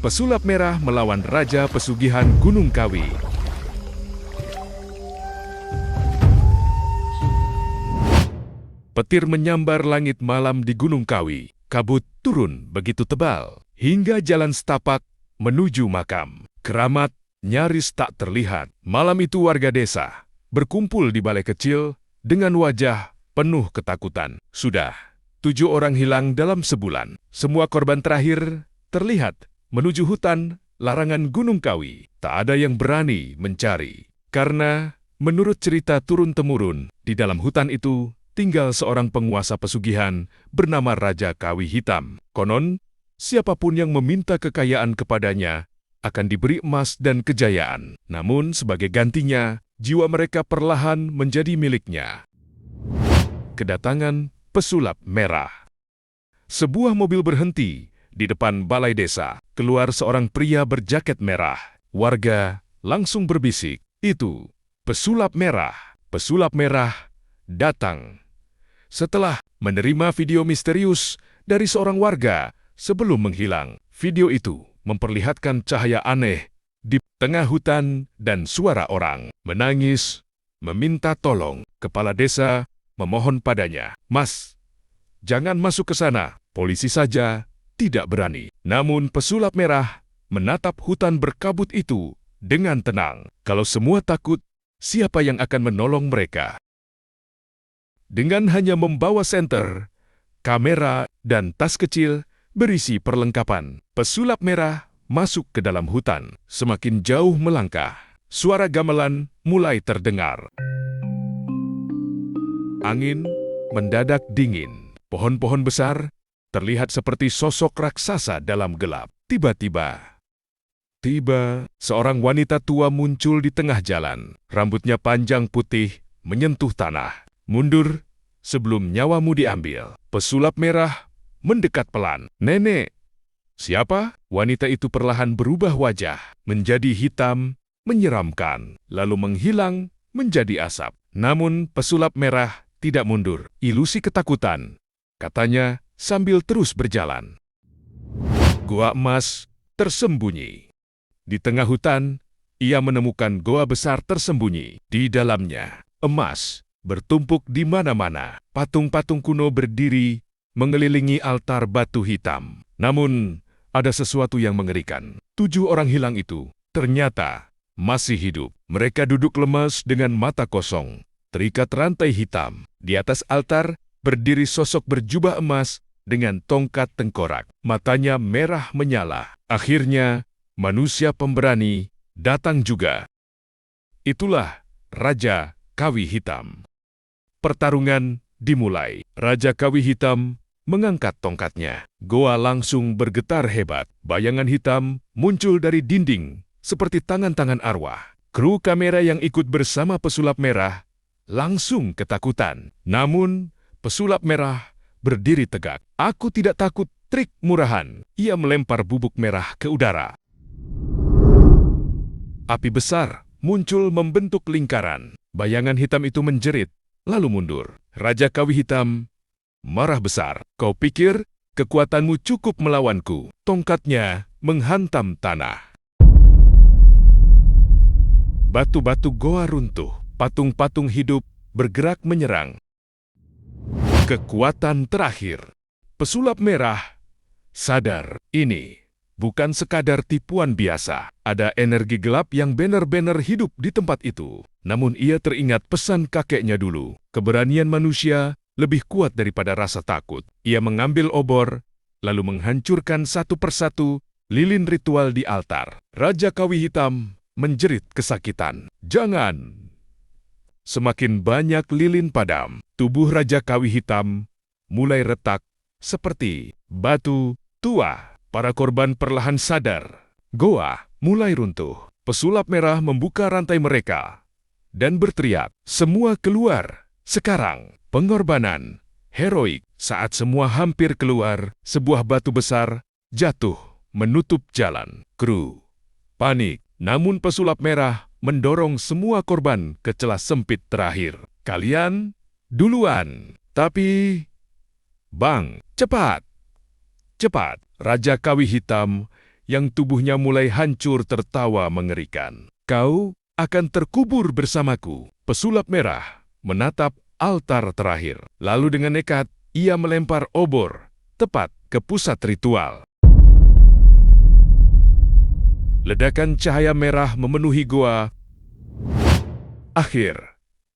Pesulap Merah melawan Raja Pesugihan Gunung Kawi. Petir menyambar langit malam di Gunung Kawi. Kabut turun begitu tebal, hingga jalan setapak menuju makam keramat nyaris tak terlihat. Malam itu warga desa berkumpul di balai kecil dengan wajah penuh ketakutan. Sudah 7 orang hilang dalam sebulan. Semua korban terakhir terlihat menuju hutan larangan Gunung Kawi. Tak ada yang berani mencari. Karena menurut cerita turun-temurun, di dalam hutan itu tinggal seorang penguasa pesugihan bernama Raja Kawi Hitam. Konon, siapapun yang meminta kekayaan kepadanya akan diberi emas dan kejayaan. Namun sebagai gantinya, jiwa mereka perlahan menjadi miliknya. Kedatangan Pesulap Merah. Sebuah mobil berhenti di depan balai desa. Keluar seorang pria berjaket merah. Warga langsung berbisik, "Itu Pesulap Merah." Pesulap Merah datang setelah menerima video misterius dari seorang warga sebelum menghilang. Video itu memperlihatkan cahaya aneh di tengah hutan dan suara orang menangis, meminta tolong. Kepala desa memohon padanya, "Mas, jangan masuk ke sana." Polisi saja tidak berani. Namun Pesulap Merah menatap hutan berkabut itu dengan tenang. Kalau semua takut, siapa yang akan menolong mereka? Dengan hanya membawa senter, kamera, dan tas kecil berisi perlengkapan, Pesulap Merah masuk ke dalam hutan. Semakin jauh melangkah, suara gamelan mulai terdengar. Angin mendadak dingin. Pohon-pohon besar terlihat seperti sosok raksasa dalam gelap. Tiba-tiba, seorang wanita tua muncul di tengah jalan. Rambutnya panjang putih menyentuh tanah. "Mundur sebelum nyawamu diambil." Pesulap Merah mendekat pelan. "Nenek." "Siapa?" Wanita itu perlahan berubah wajah menjadi hitam, menyeramkan, lalu menghilang menjadi asap. Namun Pesulap Merah tidak mundur. "Ilusi ketakutan," katanya sambil terus berjalan. Goa emas tersembunyi. Di tengah hutan, ia menemukan goa besar tersembunyi. Di dalamnya, emas bertumpuk di mana-mana. Patung-patung kuno berdiri mengelilingi altar batu hitam. Namun, ada sesuatu yang mengerikan. 7 orang hilang itu ternyata masih hidup. Mereka duduk lemas dengan mata kosong, terikat rantai hitam. Di atas altar berdiri sosok berjubah emas dengan tongkat tengkorak. Matanya merah menyala. Akhirnya, manusia pemberani datang juga. Itulah Raja Kawi Hitam. Pertarungan dimulai. Raja Kawi Hitam mengangkat tongkatnya. Goa langsung bergetar hebat. Bayangan hitam muncul dari dinding seperti tangan-tangan arwah. Kru kamera yang ikut bersama Pesulap Merah langsung ketakutan. Namun, Pesulap Merah berdiri tegak. "Aku tidak takut trik murahan." Ia melempar bubuk merah ke udara. Api besar muncul membentuk lingkaran. Bayangan hitam itu menjerit, lalu mundur. Raja Kawi Hitam marah besar. "Kau pikir kekuatanmu cukup melawanku?" Tongkatnya menghantam tanah. Batu-batu goa runtuh. Patung-patung hidup bergerak menyerang. Kekuatan terakhir. Pesulap Merah sadar ini bukan sekadar tipuan biasa. Ada energi gelap yang benar-benar hidup di tempat itu. Namun ia teringat pesan kakeknya dulu. Keberanian manusia lebih kuat daripada rasa takut. Ia mengambil obor, lalu menghancurkan satu persatu lilin ritual di altar. Raja Kawi Hitam menjerit kesakitan. "Jangan!" Semakin banyak lilin padam. Tubuh Raja Kawi Hitam mulai retak seperti batu tua. Para korban perlahan sadar. Goa mulai runtuh. Pesulap Merah membuka rantai mereka dan berteriak, "Semua keluar sekarang!" Pengorbanan heroik. Saat semua hampir keluar, sebuah batu besar jatuh menutup jalan. Kru panik. Namun Pesulap Merah mendorong semua korban ke celah sempit terakhir. "Kalian duluan." "Tapi, Bang, cepat! Cepat!" Raja Kawi Hitam yang tubuhnya mulai hancur tertawa mengerikan. "Kau akan terkubur bersamaku." Pesulap merah menatap altar terakhir. Lalu dengan nekat, ia melempar obor tepat ke pusat ritual. Ledakan cahaya merah memenuhi goa. Akhir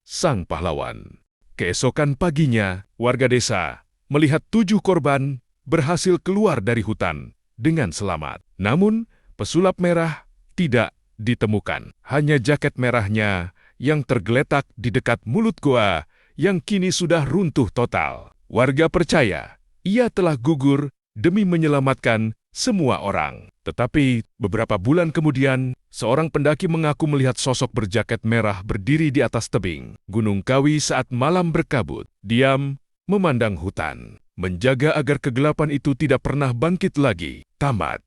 sang pahlawan. Keesokan paginya, warga desa melihat 7 korban berhasil keluar dari hutan dengan selamat. Namun, pesulap merah tidak ditemukan. Hanya jaket merahnya yang tergeletak di dekat mulut goa yang kini sudah runtuh total. Warga percaya ia telah gugur demi menyelamatkan semua orang. Tetapi beberapa bulan kemudian, seorang pendaki mengaku melihat sosok berjaket merah berdiri di atas tebing Gunung Kawi saat malam berkabut. Diam, memandang hutan, menjaga agar kegelapan itu tidak pernah bangkit lagi. Tamat.